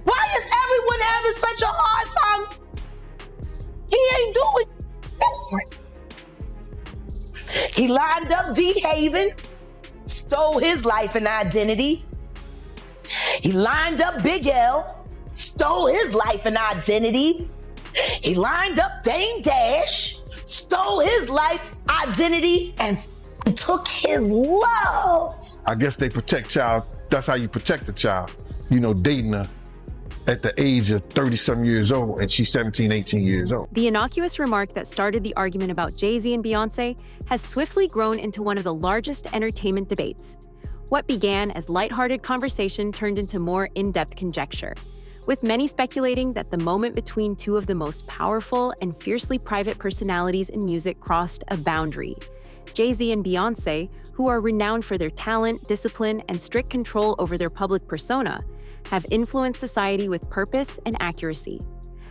Why is everyone having such a hard time? He ain't doing different. He lined up D-Haven, stole his life and identity. He lined up Big L, stole his life and identity. He lined up Dame Dash, stole his life, identity, and took his love. I guess they protect child. That's how you protect a child. You know, dating her at the age of 30-some years old, and she's 17, 18 years old. The innocuous remark that started the argument about Jay-Z and Beyonce has swiftly grown into one of the largest entertainment debates. What began as lighthearted conversation turned into more in-depth conjecture, with many speculating that the moment between two of the most powerful and fiercely private personalities in music crossed a boundary. Jay-Z and Beyonce, who are renowned for their talent, discipline, and strict control over their public persona, have influenced society with purpose and accuracy.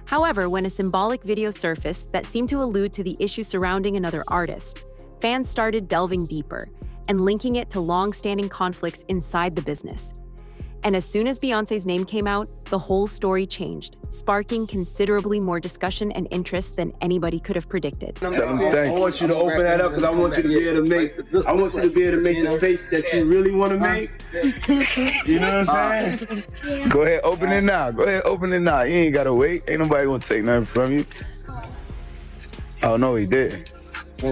However, when a symbolic video surfaced that seemed to allude to the issue surrounding another artist, fans started delving deeper and linking it to long-standing conflicts inside the business. And as soon as Beyonce's name came out, the whole story changed, sparking considerably more discussion and interest than anybody could have predicted. I want you to open that up because I want you to be able to make the face that you really want to make. You know what I'm saying? Go ahead, open it now. Go ahead, open it now. You ain't gotta wait. Ain't nobody gonna take nothing from you. Oh no, he did. No,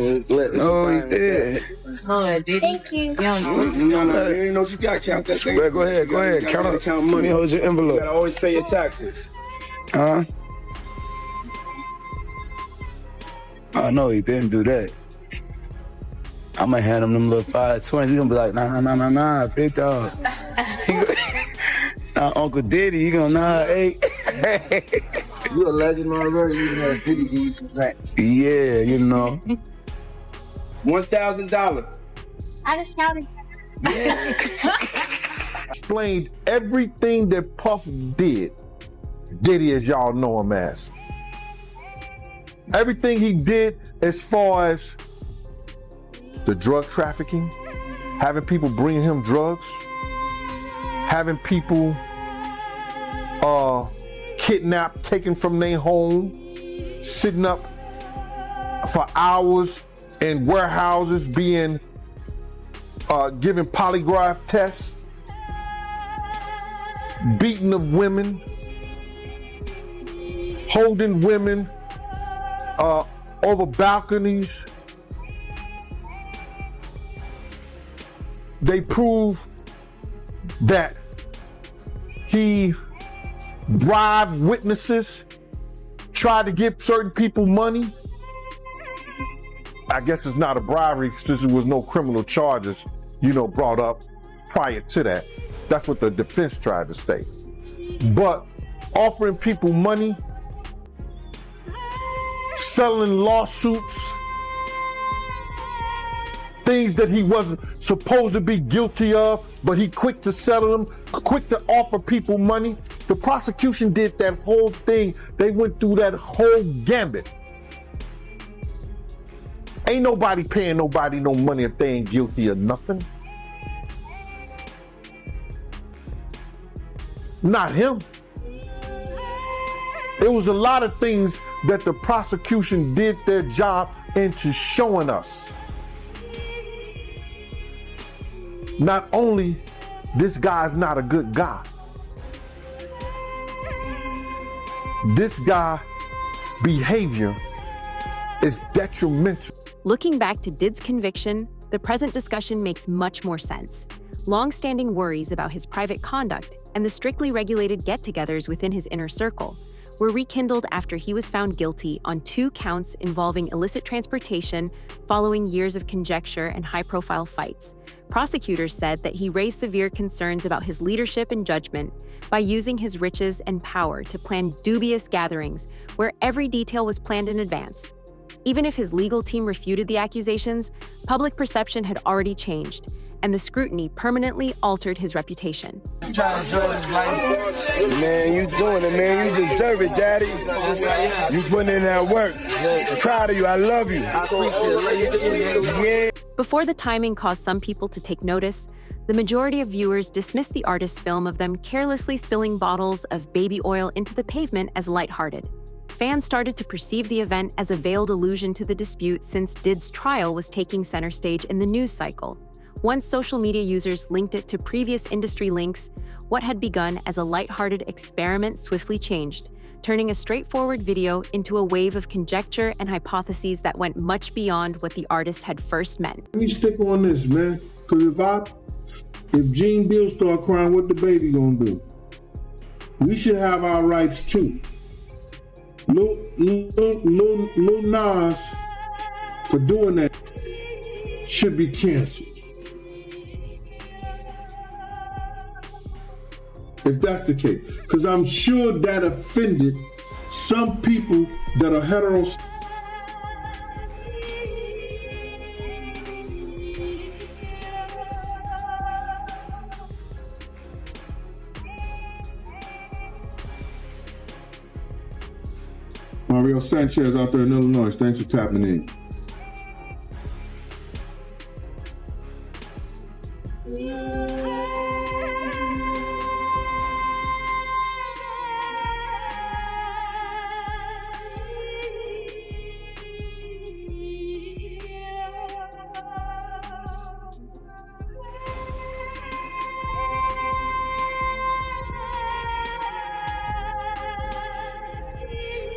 he did. Thank you. No, you know you gotta count that thing. Go ahead. Count money. Let me hold your envelope. You gotta always pay your taxes. Oh no, he didn't do that. I'm gonna hand him them little 520s. He's gonna be like, nah, big dog. Uncle Diddy, he gonna hey. You a legend already. You know Diddy these rats. Yeah, you know. $1,000. I just counted. Explained everything that Puff did, Diddy as y'all know him as. Everything he did as far as the drug trafficking, having people bring him drugs, having people kidnapped, taken from their home, sitting up for hours in warehouses being given polygraph tests, beating of women, holding women over balconies. They prove that he bribed witnesses, tried to give certain people money. I guess it's not a bribery because there was no criminal charges, brought up prior to that. That's what the defense tried to say. But offering people money, selling lawsuits, things that he wasn't supposed to be guilty of, but he quick to settle them, quick to offer people money. The prosecution did that whole thing. They went through that whole gambit. Ain't nobody paying nobody no money if they ain't guilty of nothing. Not him. There was a lot of things that the prosecution did their job into showing us. Not only this guy's not a good guy, this guy's behavior is detrimental. Looking back to Did's conviction, the present discussion makes much more sense. Long-standing worries about his private conduct and the strictly regulated get-togethers within his inner circle were rekindled after he was found guilty on 2 counts involving illicit transportation following years of conjecture and high-profile fights. Prosecutors said that he raised severe concerns about his leadership and judgment by using his riches and power to plan dubious gatherings where every detail was planned in advance. Even if his legal team refuted the accusations, public perception had already changed, and the scrutiny permanently altered his reputation. Man, you doing it, man. You deserve it, Daddy. You putting in that work. I'm proud of you. I love you. Yeah. Before the timing caused some people to take notice, The majority of viewers dismissed the artist's film of them carelessly spilling bottles of baby oil into the pavement as lighthearted. Fans started to perceive the event as a veiled allusion to the dispute since Diddy's trial was taking center stage in the news cycle. Once social media users linked it to previous industry links, what had begun as a lighthearted experiment swiftly changed, turning a straightforward video into a wave of conjecture and hypotheses that went much beyond what the artist had first meant. Let me stick on this, man, because if Gene Bill start crying, what the baby gonna do? We should have our rights too. Lil Nas, for doing that, should be canceled. If that's the case. Because I'm sure that offended some people that are heterosexual. Mario Sanchez out there in Illinois, thanks for tapping in.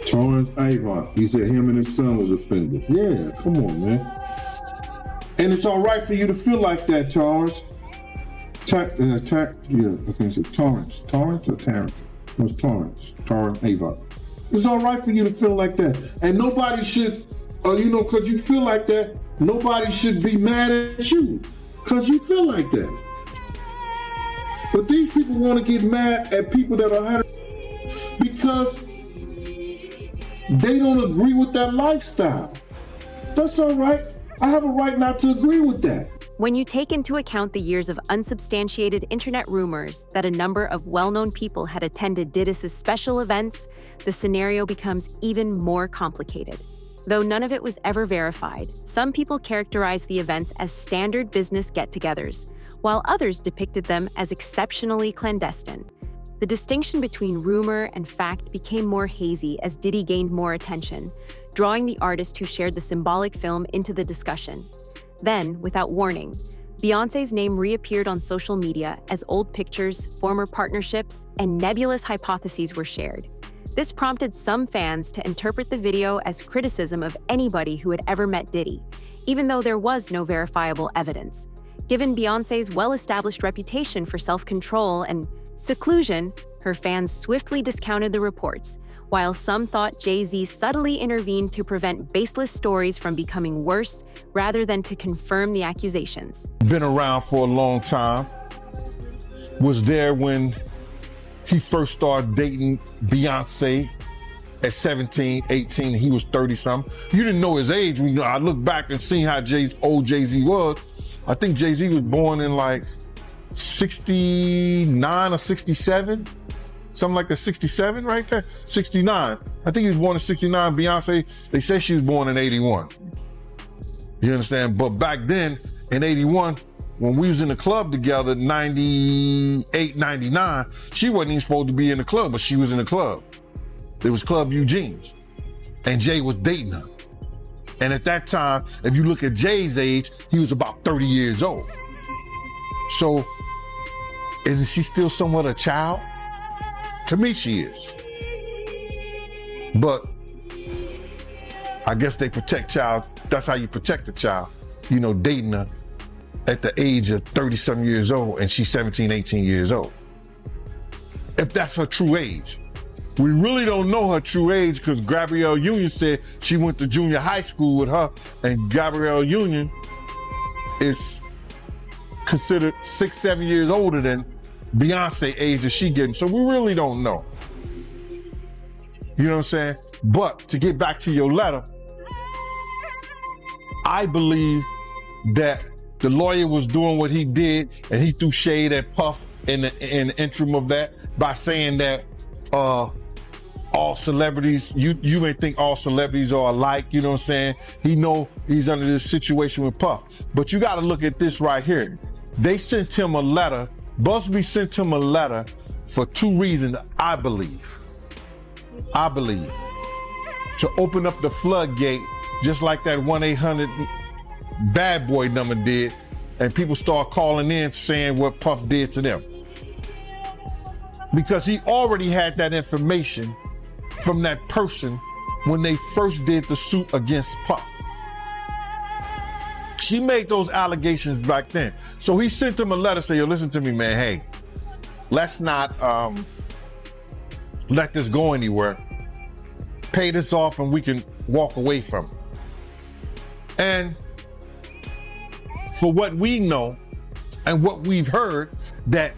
Torrance Avon, he said him and his son was offended. Yeah, come on, man. And it's all right for you to feel like that, Torrance. Torrance. Torrance or Terrence? It was Torrance. Torrance Avon. It's all right for you to feel like that. And nobody should, because you feel like that, nobody should be mad at you because you feel like that. But these people want to get mad at people that are because they don't agree with that lifestyle. That's all right. I have a right not to agree with that. When you take into account the years of unsubstantiated internet rumors that a number of well-known people had attended Diddy's special events, the scenario becomes even more complicated. Though none of it was ever verified, some people characterized the events as standard business get-togethers, while others depicted them as exceptionally clandestine. The distinction between rumor and fact became more hazy as Diddy gained more attention, drawing the artist who shared the symbolic film into the discussion. Then, without warning, Beyoncé's name reappeared on social media as old pictures, former partnerships, and nebulous hypotheses were shared. This prompted some fans to interpret the video as criticism of anybody who had ever met Diddy, even though there was no verifiable evidence. Given Beyoncé's well-established reputation for self-control and seclusion, her fans swiftly discounted the reports, while some thought Jay-Z subtly intervened to prevent baseless stories from becoming worse rather than to confirm the accusations. Been around for a long time. Was there when he first started dating Beyonce at 17, 18, he was 30-something. You didn't know his age. When I look back and see how old Jay-Z was, I think Jay-Z was born in like 69 or 67, something like that, 67 right there, 69. I think he was born in 69. Beyonce, they say she was born in 81. You understand? But back then, in 81, when we was in the club together, 98, 99, she wasn't even supposed to be in the club, but she was in the club. It was Club Eugene's, and Jay was dating her. And at that time, if you look at Jay's age, he was about 30 years old. So, isn't she still somewhat a child? To me, she is. But I guess they protect child. That's how you protect a child. Dating her at the age of 30-some years old and she's 17, 18 years old. If that's her true age. We really don't know her true age because Gabrielle Union said she went to junior high school with her, and Gabrielle Union is considered 6-7 years older than Beyonce age that she getting. So we really don't know. You know what I'm saying? But to get back to your letter, I believe that the lawyer was doing what he did, and he threw shade at Puff in the interim of that by saying that all celebrities, you may think all celebrities are alike, you know what I'm saying? He know he's under this situation with Puff. But you gotta look at this right here. they sent him a letter. Busby sent him a letter for 2 reasons, I believe. To open up the floodgate, just like that 1-800 bad boy number did, and people start calling in saying what Puff did to them. Because he already had that information from that person when they first did the suit against Puff. She made those allegations back then. So he sent him a letter saying, yo, listen to me, man, hey, let's not let this go anywhere. Pay this off and we can walk away from it. And for what we know and what we've heard, that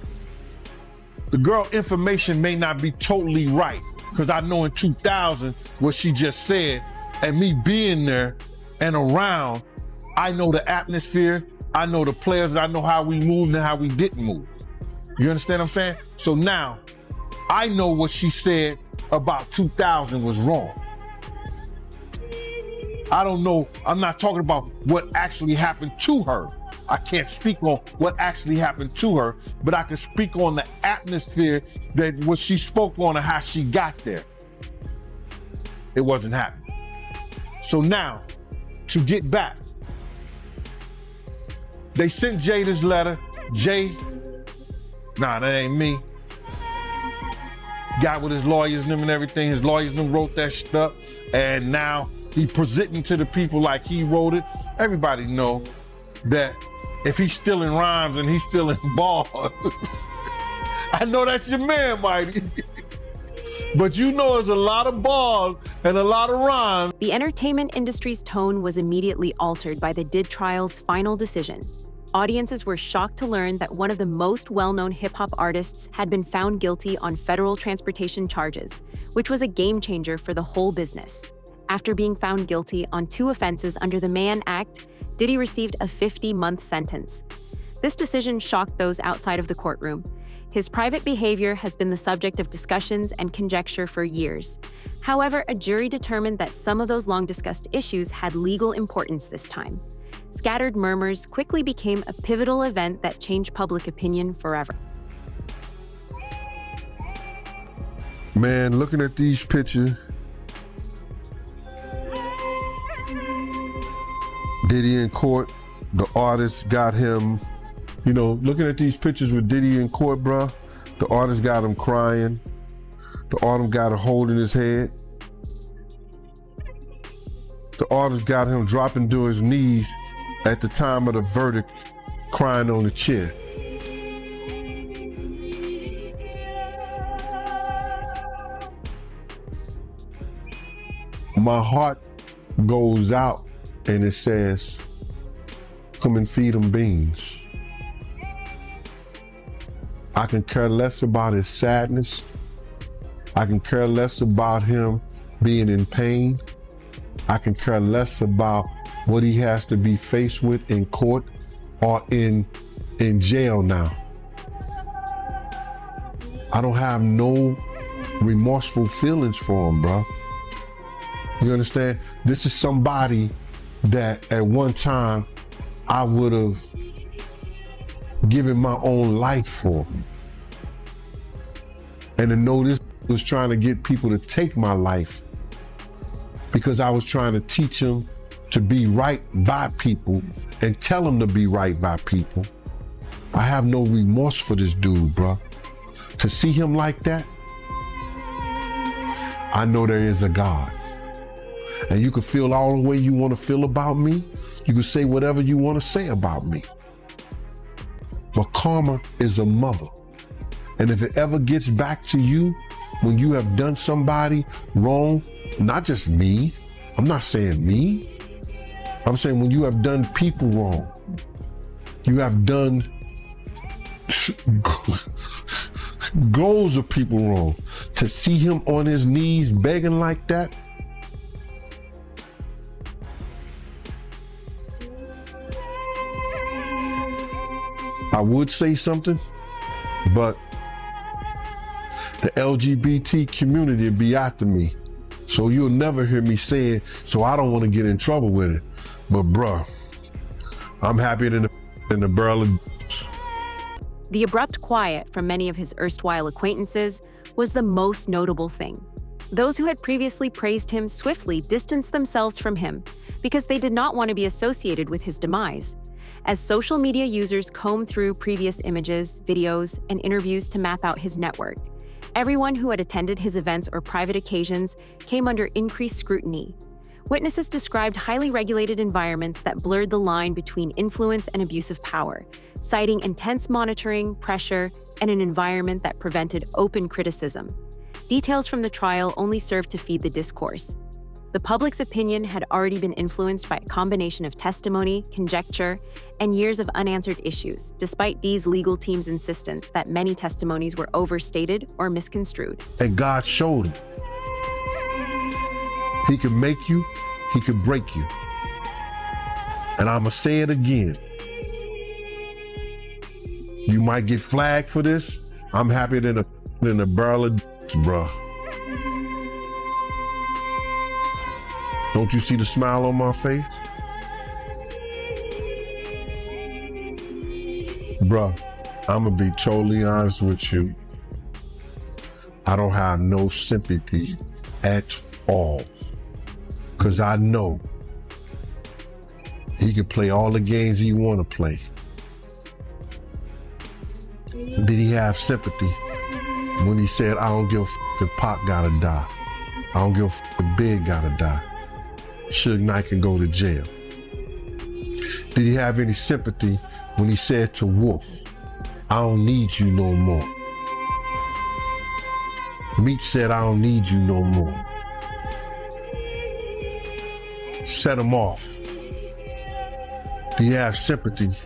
the girl information may not be totally right. Because I know in 2000, what she just said, and me being there and around, I know the atmosphere, I know the players, I know how we moved and how we didn't move. You understand what I'm saying? So now, I know what she said about 2000 was wrong. I don't know, I'm not talking about what actually happened to her. I can't speak on what actually happened to her, but I can speak on the atmosphere that what she spoke on and how she got there. It wasn't happening. So now, to get back, they sent Jay this letter. Jay, nah, that ain't me. Got with his lawyers and them and everything. His lawyers and them wrote that shit up. And now he presenting to the people like he wrote it. Everybody know that if he's stealing rhymes and he's stealing bars, I know that's your man, Mighty. But you know there's a lot of bars and a lot of rhymes. The entertainment industry's tone was immediately altered by the Did trial's final decision. Audiences were shocked to learn that one of the most well-known hip-hop artists had been found guilty on federal transportation charges, which was a game changer for the whole business. After being found guilty on 2 offenses under the Mann Act, Diddy received a 50-month sentence. This decision shocked those outside of the courtroom. His private behavior has been the subject of discussions and conjecture for years. However, a jury determined that some of those long-discussed issues had legal importance this time. Scattered murmurs quickly became a pivotal event that changed public opinion forever. Man, looking at these pictures, Diddy in court, the artist got him, you know, looking at these pictures with Diddy in court, bruh, the artist got him crying. The artist got a hold in his head. The artist got him dropping to his knees at the time of the verdict, crying on the chair. My heart goes out and it says, come and feed them beans. I can care less about his sadness. I can care less about him being in pain. I can care less about what he has to be faced with in court or in jail now. I don't have no remorseful feelings for him, bro. You understand? This is somebody that at one time I would have given my own life for. And to know this was trying to get people to take my life because I was trying to teach them to be right by people and tell them to be right by people. I have no remorse for this dude, bro. To see him like that, I know there is a God. And you can feel all the way you want to feel about me. You can say whatever you want to say about me. But karma is a mother. And if it ever gets back to you when you have done somebody wrong, not just me, I'm not saying me, I'm saying when you have done people wrong, you have done goals of people wrong, to see him on his knees begging like that, I would say something, but the LGBT community will be after me. So you'll never hear me say it, so I don't want to get in trouble with it. But bruh, I'm happier than a barrel of The abrupt quiet from many of his erstwhile acquaintances was the most notable thing. Those who had previously praised him swiftly distanced themselves from him because they did not want to be associated with his demise. As social media users combed through previous images, videos, and interviews to map out his network, everyone who had attended his events or private occasions came under increased scrutiny. Witnesses described highly regulated environments that blurred the line between influence and abuse of power, citing intense monitoring, pressure, and an environment that prevented open criticism. Details from the trial only served to feed the discourse. The public's opinion had already been influenced by a combination of testimony, conjecture, and years of unanswered issues, despite D's legal team's insistence that many testimonies were overstated or misconstrued. And God showed him. He can make you, he can break you. And I'ma say it again. You might get flagged for this. I'm happier than a barrel of bruh. Don't you see the smile on my face? Bruh, I'ma be totally honest with you. I don't have no sympathy at all. Cause I know he can play all the games he wanna play. Did he have sympathy when he said, I don't give a f if Pac gotta die. I don't give a f if Big gotta die. Suge Knight can go to jail. Did he have any sympathy when he said to Wolf, I don't need you no more? Meech said, I don't need you no more. Set him off. Do you have sympathy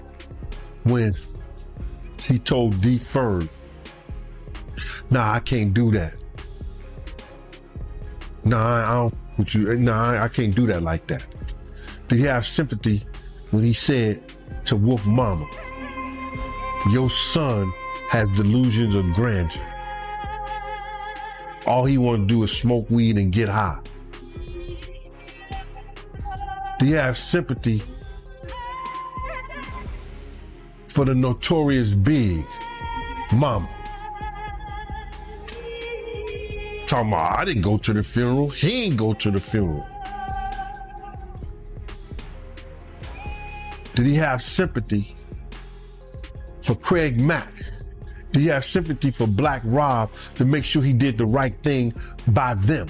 when he told D Ferg, nah, I can't do that. Nah, I don't with you. Nah, I can't do that like that. Do you have sympathy when he said to Wolf Mama, your son has delusions of grandeur. All he want to do is smoke weed and get high. Do you have sympathy for the notorious Big Mama? Talking about, I didn't go to the funeral. He ain't go to the funeral. Did he have sympathy for Craig Mack? Did he have sympathy for Black Rob to make sure he did the right thing by them?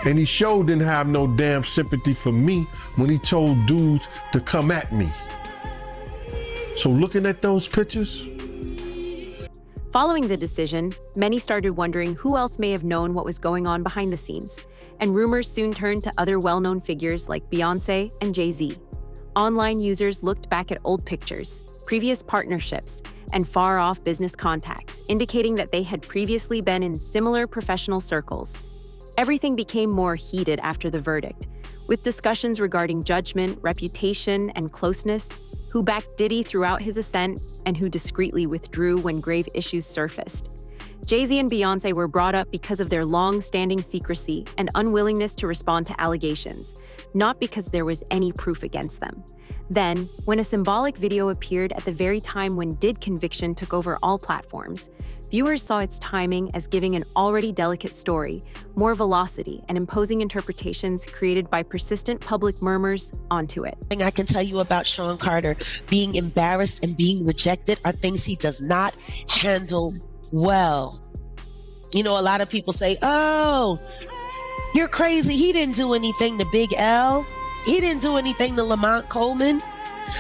And he sure didn't have no damn sympathy for me when he told dudes to come at me. So looking at those pictures. Following the decision, many started wondering who else may have known what was going on behind the scenes, and rumors soon turned to other well-known figures like Beyoncé and Jay-Z. Online users looked back at old pictures, previous partnerships, and far-off business contacts, indicating that they had previously been in similar professional circles. Everything became more heated after the verdict, with discussions regarding judgment, reputation, and closeness, who backed Diddy throughout his ascent and who discreetly withdrew when grave issues surfaced. Jay-Z and Beyoncé were brought up because of their long-standing secrecy and unwillingness to respond to allegations, not because there was any proof against them. Then, when a symbolic video appeared at the very time when Did conviction took over all platforms, viewers saw its timing as giving an already delicate story more velocity and imposing interpretations created by persistent public murmurs onto it. Thing I can tell you about Sean Carter, being embarrassed and being rejected are things he does not handle well. You know, a lot of people say, oh, you're crazy. He didn't do anything to Big L. He didn't do anything to Lamont Coleman.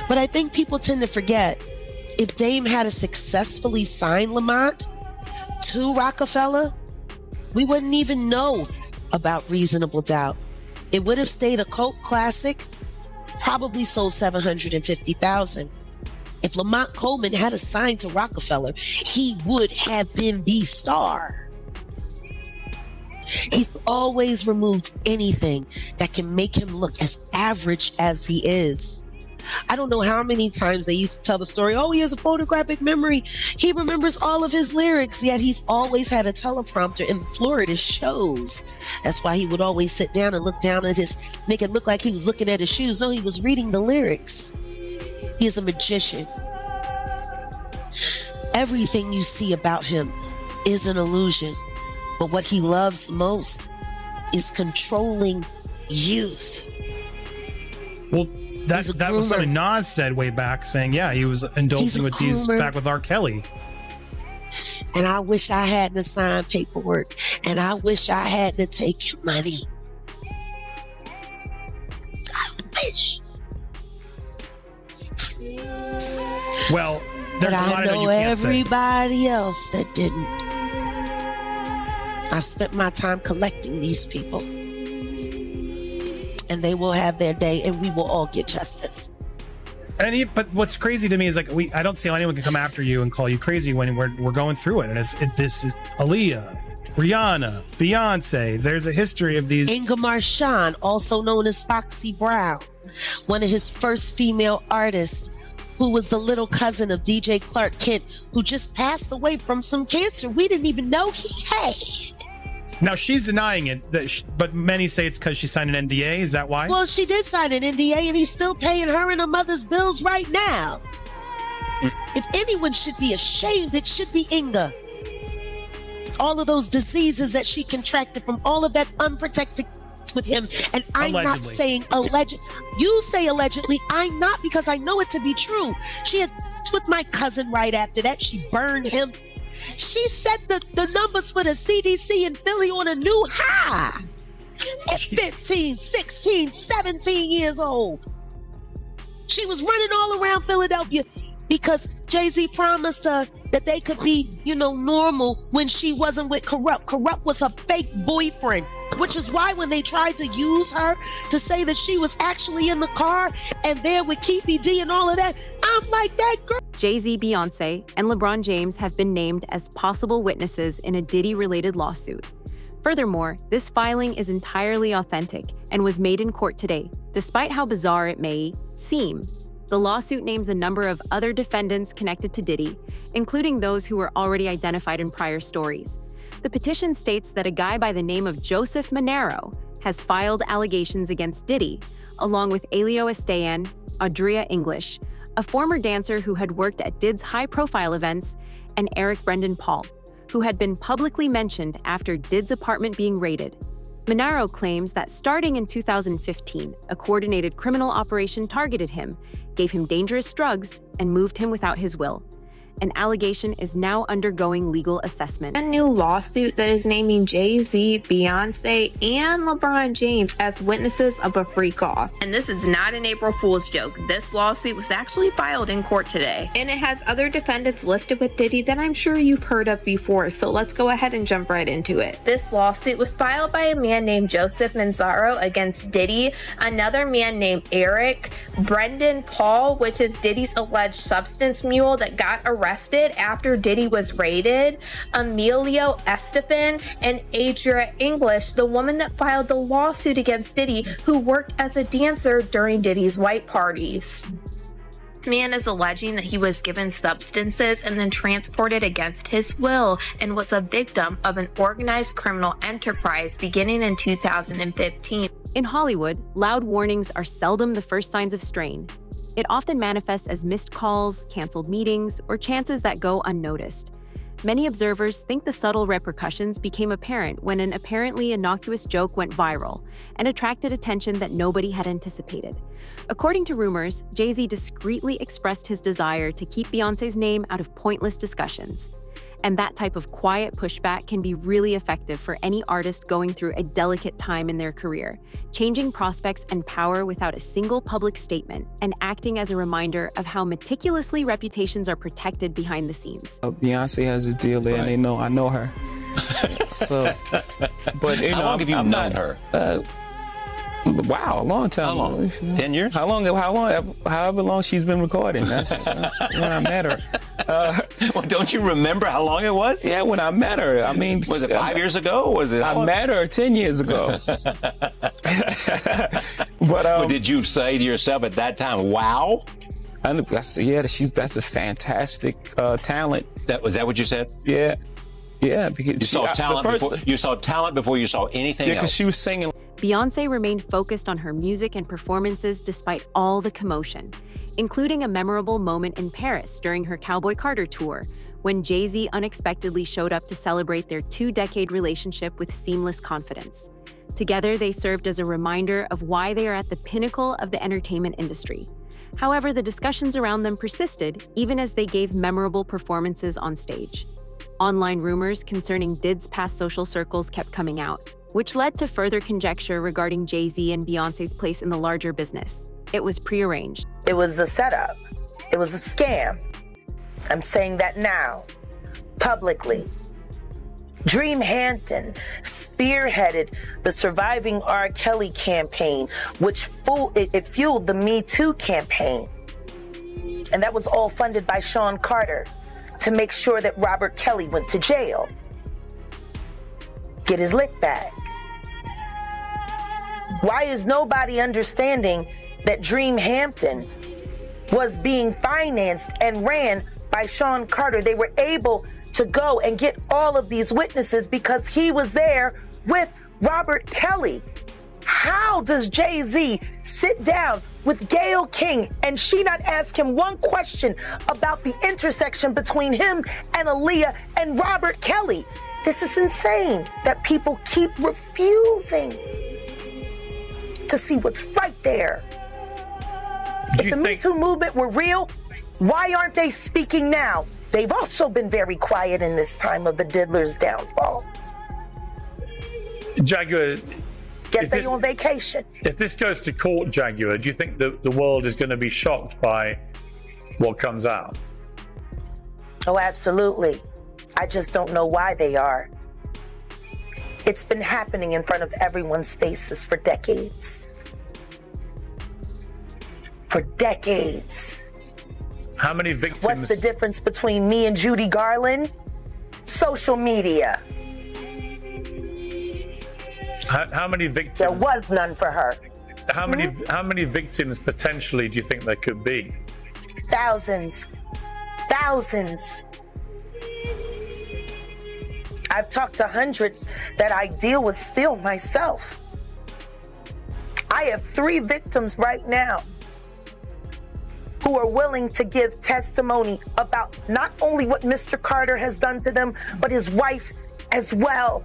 But I think people tend to forget, if Dame had successfully signed Lamont to Rockefeller, we wouldn't even know about Reasonable Doubt. It would have stayed a cult classic, probably sold 750,000. If Lamont Coleman had signed to Rockefeller, he would have been the star. He's always removed anything that can make him look as average as he is. I don't know how many times they used to tell the story, oh, he has a photographic memory. He remembers all of his lyrics, yet he's always had a teleprompter in the floor at his shows. That's why he would always sit down and look down at make it look like he was looking at his shoes. No, he was reading the lyrics. He is a magician. Everything you see about him is an illusion. But what he loves most is controlling youth. Well, that was something Nas said way back, saying, yeah, he was indulging with these back with R. Kelly. And I wish I had to sign paperwork. And I wish I had to take your money. I wish. Well, there's but a lot I of that know you can't everybody else that didn't. I've spent my time collecting these people. And they will have their day, and we will all get justice. But what's crazy to me is like I don't see how anyone can come after you and call you crazy when we're going through it. And this is Aaliyah, Rihanna, Beyonce. There's a history of these. Inga Marchand, also known as Foxy Brown, one of his first female artists, who was the little cousin of DJ Clark Kent, who just passed away from some cancer we didn't even know he had. Now, she's denying it, but many say it's because she signed an NDA. Is that why? Well, she did sign an NDA, and he's still paying her and her mother's bills right now. If anyone should be ashamed, it should be Inga. All of those diseases that she contracted from all of that unprotected with him. And I'm not saying alleged. You say allegedly. I'm not, because I know it to be true. She had with my cousin right after that. She burned him. She set the numbers for the CDC in Philly on a new high at 15, 16, 17 years old. She was running all around Philadelphia because Jay-Z promised her that they could be, normal when she wasn't with Corrupt. Corrupt was her fake boyfriend, which is why when they tried to use her to say that she was actually in the car and there with Keefe D and all of that, I'm like, that girl. Jay-Z, Beyonce, and LeBron James have been named as possible witnesses in a Diddy-related lawsuit. Furthermore, this filing is entirely authentic and was made in court today, despite how bizarre it may seem. The lawsuit names a number of other defendants connected to Diddy, including those who were already identified in prior stories. The petition states that a guy by the name of Joseph Monero has filed allegations against Diddy, along with Elio Estean, Audria English, a former dancer who had worked at Did's high-profile events, and Eric Brendan Paul, who had been publicly mentioned after Did's apartment being raided. Monero claims that starting in 2015, a coordinated criminal operation targeted him, gave him dangerous drugs, and moved him without his will. An allegation is now undergoing legal assessment. A new lawsuit that is naming Jay-Z, Beyonce, and LeBron James as witnesses of a freak-off. And this is not an April Fool's joke. This lawsuit was actually filed in court today. And it has other defendants listed with Diddy that I'm sure you've heard of before, so let's go ahead and jump right into it. This lawsuit was filed by a man named Joseph Manzaro against Diddy, another man named Eric, Brendan Paul, which is Diddy's alleged substance mule that got arrested after Diddy was raided, Emilio Estefan, and Adria English, the woman that filed the lawsuit against Diddy, who worked as a dancer during Diddy's white parties. This man is alleging that he was given substances and then transported against his will and was a victim of an organized criminal enterprise beginning in 2015. In Hollywood, loud warnings are seldom the first signs of strain. It often manifests as missed calls, canceled meetings, or chances that go unnoticed. Many observers think the subtle repercussions became apparent when an apparently innocuous joke went viral and attracted attention that nobody had anticipated. According to rumors, Jay-Z discreetly expressed his desire to keep Beyoncé's name out of pointless discussions. And that type of quiet pushback can be really effective for any artist going through a delicate time in their career, changing prospects and power without a single public statement, and acting as a reminder of how meticulously reputations are protected behind the scenes. Beyonce has a deal there, and I know her. So, but how long have you known her? Wow, a long time. How long? 10 years? However long she's been recording. That's when I met her. Well, don't you remember how long it was? Yeah, when I met her. I mean, was it 5 years ago? Or was it? I met her 10 years ago. But did you say to yourself at that time, "Wow"? That's a fantastic talent. Was that what you said? Yeah, because you saw talent before you saw anything else. Yeah, because she was singing. Beyoncé remained focused on her music and performances despite all the commotion, including a memorable moment in Paris during her Cowboy Carter tour, when Jay-Z unexpectedly showed up to celebrate their 2-decade relationship with seamless confidence. Together, they served as a reminder of why they are at the pinnacle of the entertainment industry. However, the discussions around them persisted even as they gave memorable performances on stage. Online rumors concerning Diddy's past social circles kept coming out, which led to further conjecture regarding Jay-Z and Beyoncé's place in the larger business. It was prearranged. It was a setup. It was a scam. I'm saying that now, publicly. Dream Hampton spearheaded the Surviving R. Kelly campaign, which fueled the Me Too campaign. And that was all funded by Sean Carter to make sure that Robert Kelly went to jail. Get his lick back. Why is nobody understanding that Dream Hampton was being financed and ran by Sean Carter? They were able to go and get all of these witnesses because he was there with Robert Kelly. How does Jay-Z sit down with Gayle King and she not ask him one question about the intersection between him and Aaliyah and Robert Kelly? This is insane that people keep refusing to see what's right there. If the Me Too movement were real, why aren't they speaking now? They've also been very quiet in this time of the Diddler's downfall. Jaguar, Guess they're on vacation. if this goes to court, Jaguar, do you think that the world is going to be shocked by what comes out? Oh, absolutely. I just don't know why they are. It's been happening in front of everyone's faces for decades. For decades. How many victims? What's the difference between me and Judy Garland? Social media. How many victims? There was none for her. How many victims potentially do you think there could be? Thousands. Thousands. I've talked to hundreds that I deal with still myself. I have 3 victims right now who are willing to give testimony about not only what Mr. Carter has done to them, but his wife as well.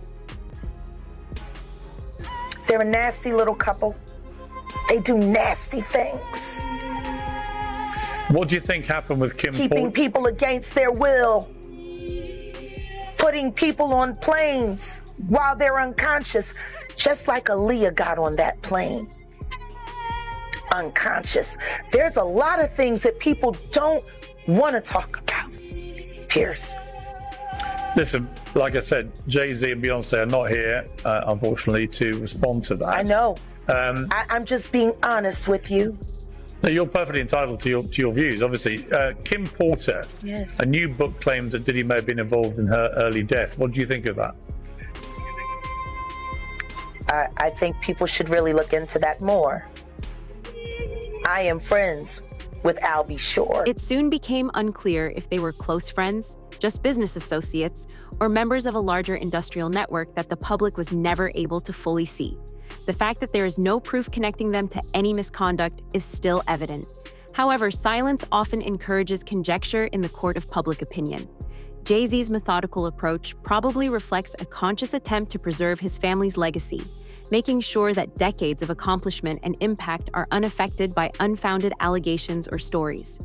They're a nasty little couple. They do nasty things. What do you think happened with Kim? Keeping people against their will. Putting people on planes while they're unconscious, just like Aaliyah got on that plane. Unconscious. There's a lot of things that people don't want to talk about, Pierce. Listen, like I said, Jay-Z and Beyonce are not here, unfortunately, to respond to that. I know. I'm just being honest with you. No, you're perfectly entitled to your views, obviously. Kim Porter, yes. A new book claims that Diddy may have been involved in her early death. What do you think of that? I think people should really look into that more. I am friends with Albie Shore. It soon became unclear if they were close friends, just business associates, or members of a larger industrial network that the public was never able to fully see. The fact that there is no proof connecting them to any misconduct is still evident. However, silence often encourages conjecture in the court of public opinion. Jay-Z's methodical approach probably reflects a conscious attempt to preserve his family's legacy, making sure that decades of accomplishment and impact are unaffected by unfounded allegations or stories.